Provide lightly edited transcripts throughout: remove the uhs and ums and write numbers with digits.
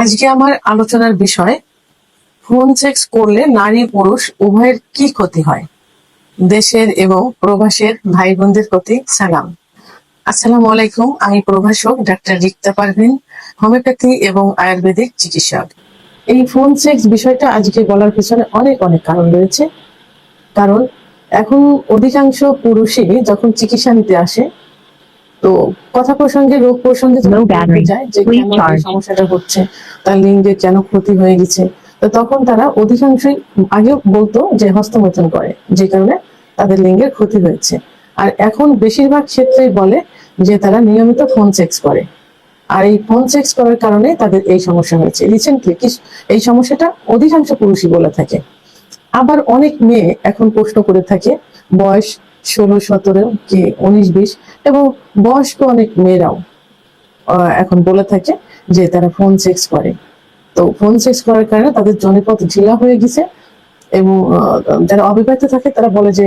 আজকে আমার আলোচনার বিষয় ফোন সেক্স করলে নারী পুরুষ উভয়ের কি ক্ষতি হয়। দেশের এবং প্রবাসের ভাই বোনদের প্রতি সালাম। আসসালামু আলাইকুম। আমি প্রভাষক ডাক্তার রিক্তা পারভিন, হোমিওপ্যাথি এবং আয়ুর্বেদিক চিকিৎসক। এই ফোন সেক্স বিষয়টা আজকে বলার পিছনে অনেক অনেক কারণ রয়েছে। কারণ এখন অধিকাংশ পুরুষই যখন চিকিৎসা নিতে আসে, তো কথা প্রসঙ্গে রোগ প্রসঙ্গে যায় যে কেন এই সমস্যাটা হচ্ছে, তার লিঙ্গে কেন ক্ষতি হয়ে গেছে, তো তখন তারা অধিকাংশই আগে বলতো যে হস্তমৈথুন করে, যে কারণে তাদের লিঙ্গের ক্ষতি হয়েছে। আর এখন বেশিরভাগ ক্ষেত্রেই বলে যে তারা নিয়মিত ফোন সেক্স করে, আর এই ফোন সেক্স করার কারণে তাদের এই সমস্যা হয়েছে। রিসেন্টলি এই সমস্যাটা অধিকাংশ পুরুষই বলে থাকে। আবার অনেক মেয়ে এখন প্রশ্ন করে থাকে, বয়স 16-17 কি 19-20 এবং বয়স্ক অনেক মেয়েরাও এখন বলে থাকে যে তারা ফোন সেক্স করে। তো ফোন সেক্স করার কারণে তাদের জনিপথ ঢিলা হয়ে গেছে এবং যারা অবিবাহিত থাকে তারা বলে যে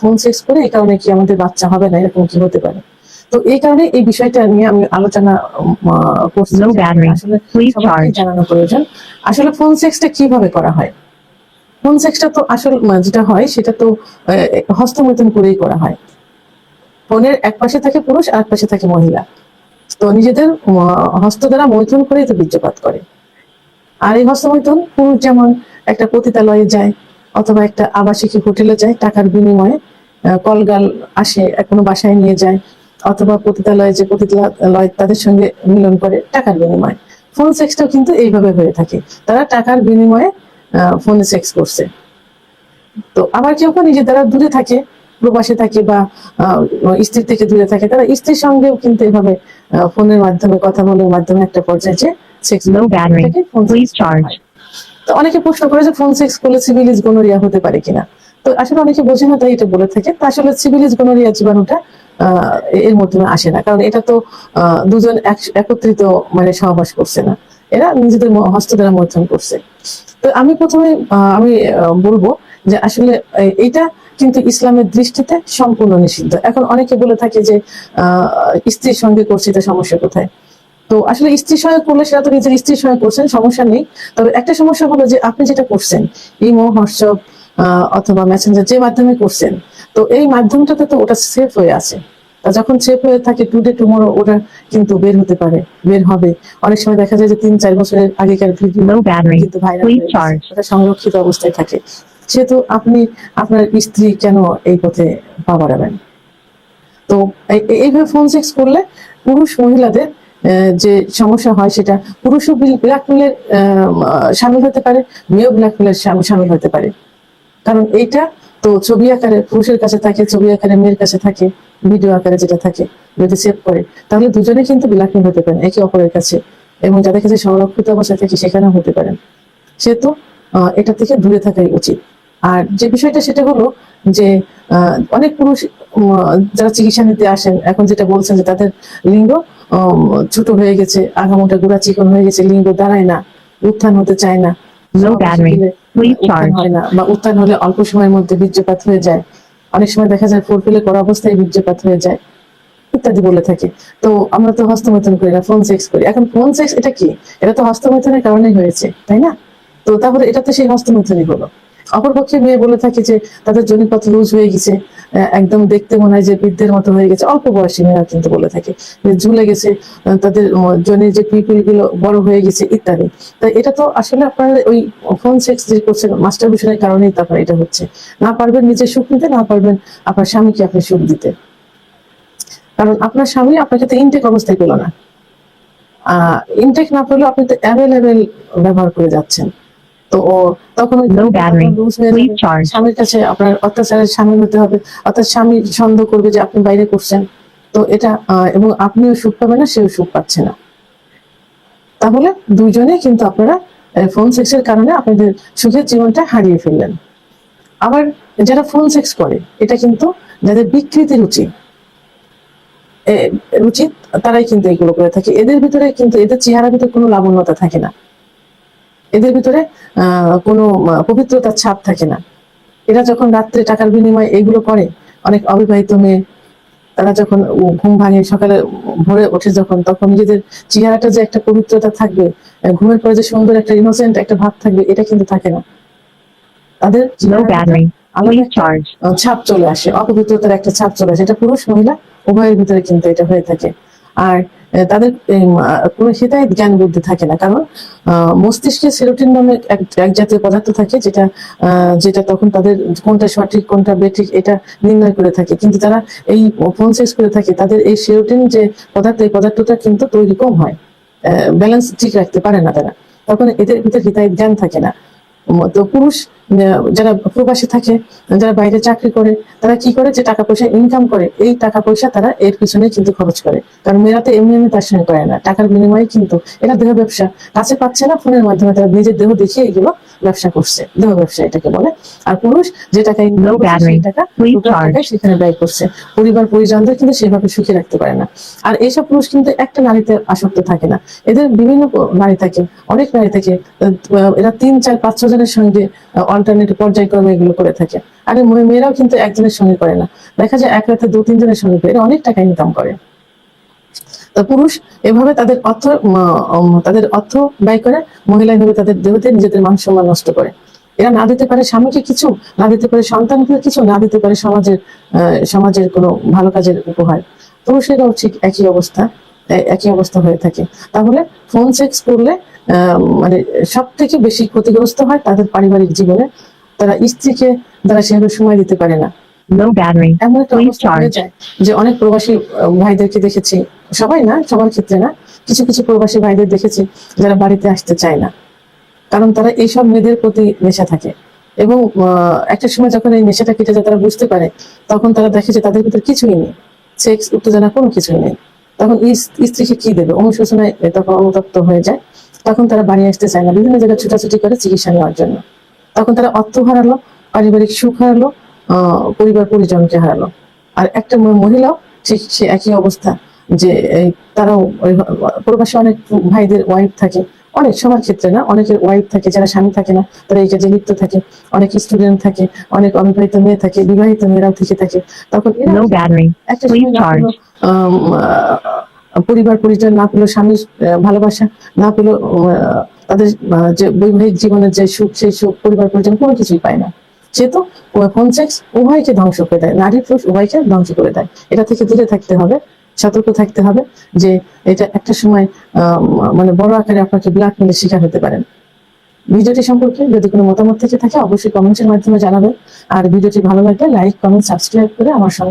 ফোন সেক্স করে এই কারণে কি আমাদের বাচ্চা হবে না, এরকম কি হতে পারে। তো এই কারণে এই বিষয়টা নিয়ে আমি আলোচনা করছি। আসলে সবাইকে জানানো প্রয়োজন আসলে ফোন সেক্সটা কিভাবে করা হয়। ফোন সেক্সটা তো আসলে যেটা হয় সেটা তো হস্তমৈথুন করেই করা হয়। ফোনের এক পাশে থাকে পুরুষ আর এক পাশে থাকে মহিলা, তো নিজেদের হস্ত দ্বারা মৈথুন করেই তো বীর্যপাত করে। আর এই হস্তমৈথুন পুরুষ যেমন একটা পতিতালয়ে যায় অথবা একটা আবাসিক হোটেলে যায় টাকার বিনিময়ে, কলগাল আসে কোনো বাসায় নিয়ে যায়, অথবা পতিতালয়ে যে পতিতালয় তাদের সঙ্গে মিলন করে টাকার বিনিময়ে। ফোন সেক্সটাও কিন্তু এইভাবে হয়ে থাকে, তারা টাকার বিনিময়ে ফোনে সেক্স করছে। তো আবার কেউ কেউ নিজের দ্বারা দূরে থাকে, প্রবাসে থাকে বা স্ত্রীর থেকে দূরে থাকে, তারা স্ত্রীর সঙ্গেও কিন্তু এভাবে ফোনের মাধ্যমে কথা বলার মাধ্যমে একটা পর্যায়ে যে সেক্স। তো অনেকে প্রশ্ন করে যে ফোন সেক্স করলে সিভিলিস গোনোরিয়া হতে পারে কিনা। তো আসলে অনেকে বোঝে না তাই এটা বলে থাকে। তো আসলে সিভিলিস গোনোরিয়া জীবাণুটা এর মাধ্যমে আসে না, কারণ এটা তো দুজন একত্রিত মানে সহবাস করছে না, এরা নিজেদের হস্ত দ্বারা মৈথুন করছে। তো আমি প্রথমে আমি বলবো যে আসলে এটা কিন্তু ইসলামের দৃষ্টিতে সম্পূর্ণ নিষিদ্ধ। এখন অনেকে বলে থাকে যে স্ত্রীর সঙ্গে করছি, তো সমস্যা কোথায়। তো আসলে স্ত্রীর সঙ্গে করলে সেটা তো নিজের স্ত্রীর সঙ্গে করছেন, সমস্যা নেই। তবে একটা সমস্যা হলো যে আপনি যেটা করছেন ইমো, হোয়াটসঅ্যাপ অথবা মেসেঞ্জার যে মাধ্যমে করছেন, তো এই মাধ্যমটাতে তো ওটা সেফ হয়ে আছে। যখন সেফ হয়ে থাকে টুডে টুমোরো ওটা কিন্তু বের হতে পারে, বের হবে। অনেক সময় দেখা যায় যে 3-4 বছরের আগেকার ভিডিও কিন্তু ভাইরাল ওটা সংরক্ষিত অবস্থায় থাকে। সেহেতু আপনি আপনার স্ত্রী কেন এই পথে পা বাড়াবেন। তো এইভাবে ফোন সেক্স করলে পুরুষ মহিলাদের যে সমস্যা হয় সেটা পুরুষও ব্ল্যাকমেলের সামিল হতে পারে, মেয়েও ব্ল্যাকমেলের সামিল হতে পারে। কারণ এইটা তো ছবি আকারে পুরুষের কাছে থাকে, ছবি আকারে মেয়ের কাছে থাকে, ভিডিও আকারে যেটা থাকে, যদি সেভ করে তাহলে দুজনে কিন্তু ব্ল্যাকমেল হতে পারেন একে অপরের কাছে, এবং যাদের কাছে সংরক্ষিত অবস্থায় থাকে সেখানেও হতে পারেন। সেহেতু এটা থেকে দূরে থাকাই উচিত। আর যে বিষয়টা সেটা হলো যে অনেক পুরুষ যারা চিকিৎসা নিতে আসেন এখন যেটা বলছেন যে তাদের লিঙ্গ ছোট হয়ে গেছে, আগামোটা গুড়া চিকন হয়ে গেছে, লিঙ্গ দাঁড়ায় না, উত্থান হতে চায় না, উত্থান হয় না, বা উত্থান হলে অল্প সময়ের মধ্যে বীর্যপাত হয়ে যায়, অনেক সময় দেখা যায় ফোরফিলে করা অবস্থায় বীর্যপাত হয়ে যায় ইত্যাদি বলে থাকে। তো আমরা তো হস্তমৈথুন করি না, ফোন সেক্স করি। এখন ফোন সেক্স এটা কি, এটা তো হস্তমৈথুনের কারণেই হয়েছে, তাই না? তো তাহলে এটা তো সেই হস্তমৈথুনই হলো। অপরপক্ষে মেয়ে বলে থাকে যে তাদের জনিপথ লুজ হয়ে গেছে, একদম দেখতে মনে হয় যে বৃদ্ধের মতো হয়ে গেছে। অল্প বয়সী মেয়েরা কিন্তু বলে থাকে যে ঝুলে গেছে, তাদের জনের যে পিপিল গুলো বড় হয়ে গেছে ইত্যাদি। তাই এটা তো আসলে আপনার ওই ফোন সেক্স যে করছেন মাস্টারবেশনের কারণেই তারপর এটা হচ্ছে। না পারবেন নিজের সুখ নিতে, না পারবেন আপনার স্বামীকে আপনি সুখ দিতে, কারণ আপনার স্বামী আপনাকে তো ইনটেক অবস্থায় পেল না। ইনটেক না পেলেও আপনি তো অ্যাভেলেবেল ব্যবহার করে যাচ্ছেন। তো তখন স্বামীর কাছে আপনার অত্যাচারের সামিল হতে হবে, অর্থাৎ স্বামী সন্দেহ করবে যে আপনি বাইরে করছেন। তো এটা এবং আপনিও সুখ পাবেন না, সেও সুখ পাচ্ছে না। তাহলে দুইজনে কিন্তু আপনারা ফোন সেক্সের কারণে আপনাদের সুখের জীবনটা হারিয়ে ফেললেন। আবার যারা ফোন সেক্স করে এটা কিন্তু যাদের বিকৃতি রুচি তারাই কিন্তু এগুলো করে থাকে। এদের ভিতরে কিন্তু এদের চেহারার ভিতরে কোনো লাবণ্যতা থাকে না, এদের ভিতরে কোনো পবিত্রতার ছাপ থাকে না। এরা যখন রাত্রে টাকার বিনিময়ে এগুলো করে, অনেক অবিবাহিত মেয়ে তারা যখন ঘুম ভাঙে সকালে ভোরে ওঠে যখন, তখন নিজেদের চেহারাটা যে একটা পবিত্রতা থাকবে, ঘুমের পরে যে সুন্দর একটা ইনোসেন্ট একটা ভাব থাকবে, এটা কিন্তু থাকে না। তাদের আলাদা একটা ছাপ চলে আসে, অপবিত্রতার একটা ছাপ চলে আসে। এটা পুরুষ মহিলা উভয়ের ভিতরে কিন্তু এটা হয়ে থাকে। আর তাদের কোনো হিতাহিত জ্ঞান বুদ্ধি থাকে না, কারণ মস্তিষ্কে সেরোটিন নামে এক জাতীয় পদার্থ থাকে, যেটা যেটা তখন তাদের কোনটা সঠিক কোনটা বেঠিক এটা নির্ণয় করে থাকে। কিন্তু তারা এই ফোন সেক্স করে থাকে, তাদের এই সেরোটিন যে পদার্থ, এই পদার্থটা কিন্তু তৈরি কম হয়, ব্যালেন্স ঠিক রাখতে পারে না তারা, তখন এদের ভিতরে হিতাহিত জ্ঞান থাকে না। তো পুরুষ যারা প্রবাসী থাকে, যারা বাইরে চাকরি করে, তারা কি করে, যে টাকা পয়সা ইনকাম করে, এই টাকা পয়সা তারা এর পিছনে কিন্তু খরচ করে। কারণ মেয়েরা তো এমনি এমনি তার সঙ্গে করে না, টাকার বিনিময়ে কিন্তু এটা দেহ ব্যবসা, কাছে পাচ্ছে না, ফোনের মাধ্যমে তারা নিজের দেহ দেখিয়ে এগুলো ব্যবসা করছে, দেহ ব্যবসা এটাকে বলে। আর পুরুষ যে টাকা ইনকাম করছে সেই টাকা সেখানে ব্যয় করছে, পরিবার পরিজনদের কিন্তু সেভাবে সুখী রাখতে পারে না। আর এইসব পুরুষ কিন্তু একটা নারীতে আসক্ত থাকে না, এদের বিভিন্ন নারী থাকে, অনেক নারী থাকে, এরা 3, 4, 5, 6 জনের সঙ্গে অল্টারনেটিভ পর্যায়ক্রমে এগুলো করে থাকে। আর মেয়েরাও কিন্তু একজনের সঙ্গে করে না, দেখা যায় এক রাতে 2, 3 জনের সঙ্গে করে, এরা অনেক টাকা ইনকাম করে। তো পুরুষ এভাবে তাদের অর্থ ব্যয় করে, মহিলা এভাবে তাদের দেহতে নিজেদের মান সম্মান নষ্ট করে। এরা না দিতে পারে স্বামীকে কিছু, না দিতে পারে সন্তানকে কিছু, না দিতে পারে সমাজের কোনো ভালো কাজের উপহার। পুরুষেরাও ঠিক একই অবস্থা হয়ে থাকে। তাহলে ফোন সেক্স করলে মানে সব থেকে বেশি ক্ষতিগ্রস্ত হয় তাদের পারিবারিক জীবনে। তারা স্ত্রীকে দ্বারা সেভাবে সময় দিতে পারে না, এমন একটা অবস্থা হয়ে যায় যে অনেক প্রবাসী ভাইদেরকে দেখেছি, সবাই না, সবার ক্ষেত্রে না, কিছু কিছু প্রবাসী ভাইদের দেখেছি যারা বাড়িতে আসতে চায় না, কারণ তারা এইসব মেয়েদের প্রতি নেশা থাকে। এবং একটা সময় যখন এই নেশাটা কেটে যায়, তারা বুঝতে পারে, তখন তারা দেখে যে তাদের ভিতরে কিছুই নেই, সেক্স উত্তেজনা কোনো কিছুই নেই। তখন স্ত্রীকে কি দেবে, অনুশোচনায় তখন অনুতপ্ত হয়ে যায়, তখন তারা বাড়ি আসতে চায় না, বিভিন্ন জায়গায় ছুটাছুটি করে চিকিৎসা নেওয়ার জন্য। তখন তারা অর্থ হারালো, পারিবারিক সুখ হারালো, পরিবার পরিজনকে হারালো। আর একটা মহিলাও ঠিক সে একই অবস্থা, যে তারাও প্রবাসী অনেক ভাইদের ওয়াইফ থাকে, অনেক, সবার ক্ষেত্রে না, অনেকের ওয়াইফ থাকে, যারা স্বামী থাকে না তারা এই কাজে লিপ্ত থাকে, অনেক স্টুডেন্ট থাকে, অনেক অবিবাহিত মেয়ে থাকে, বিবাহিত মেয়েরাও থেকে থাকে। তখন একটা পরিবার পরিজন না পেলো, স্বামীর ভালোবাসা না পেলো, তাদের যে বৈবাহিক জীবনের যে সুখ, সেই সুখ পরিবার পরিজন কোনো কিছুই পায় না। সে তো ফোন সেক্স উভয়কে ধ্বংস করে দেয়, নারী পুরুষ উভয়কে ধ্বংস করে দেয়। এটা থেকে দূরে থাকতে হবে, সতর্ক থাকতে হবে, যে এটা একটা সময় মানে বড় আকারে আপনাকে ব্ল্যাকমেলের শিকার হতে পারেন। ভিডিওটি সম্পর্কে যদি কোনো মতামত থেকে থাকে অবশ্যই কমেন্টের মাধ্যমে জানাবেন। আর ভিডিওটি ভালো লাগলে লাইক, কমেন্ট, সাবস্ক্রাইব করে আমার সঙ্গে